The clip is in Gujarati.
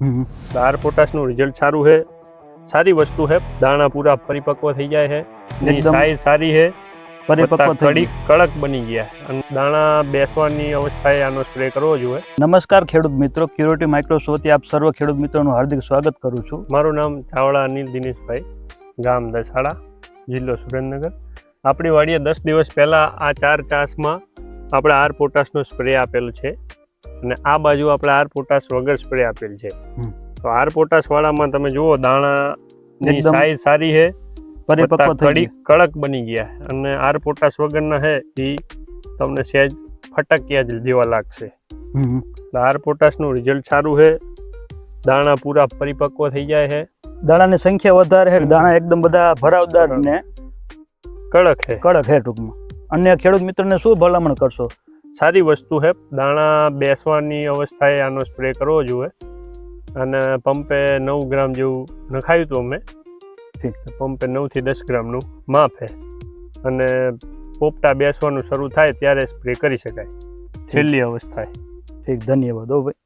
આર પોટાશનું રિઝલ્ટ સારું છે, સારી વસ્તુ છે। દાણા પૂરા પરિપક્વ થઈ જાય છે, એની સાઈઝ સારી છે, પરિપક્વ થઈ કડક બની ગયા અને દાણા બેસવાની અવસ્થાએ આનો સ્પ્રે કરવો જોઈએ। નમસ્કાર ખેડૂત મિત્રો, ક્યુરેટિવ માઇક્રોસોથી આપ સર્વ ખેડૂત મિત્રોનું હાર્દિક સ્વાગત કરું છું। મારું નામ ચાવડા અનિલ દિનેશભાઈ, ગામ દસાડા, જિલ્લો સુરેન્દ્રનગર। આપણી વાડીએ 10 દિવસ પહેલાં આ 4 ચાસમાં આપણે આર પોટાશનો સ્પ્રે આપેલ છે અને આ બાજુ આપણે આર પોટાશ વગર સ્પ્રે આપેલ છે। તો આર પોટાશ વાળામાં તમે જુઓ દાણાની સાઈઝ સારી છે, પરિપક્વ થઈ કડક બની ગયા અને આર પોટાશ વગરના છે એ તમને સહેજ ફટકિયા જેવા લાગશે। આર પોટાશનું રિઝલ્ટ સારું છે, દાણા પૂરા પરિપક્વ થઈ જાય છે, દાણાની સંખ્યા વધારે છે, દાણા એકદમ બધા ભરાવદાર ને કડક છે ટૂંકમાં। અન્ય ખેડૂત મિત્રોને શું ભલામણ કરશો? સારી વસ્તુ છે, દાણા બેસવાની અવસ્થાએ આનો સ્પ્રે કરવો જોઈએ અને પંપે 9 ગ્રામ જેવું નખાયું હતું અમે, પંપે 9 થી 10 ગ્રામનું માપ છે અને પોપટા બેસવાનું શરૂ થાય ત્યારે સ્પ્રે કરી શકાય છેલ્લી અવસ્થાએ। ઠીક, ધન્યવાદ ભાઈ।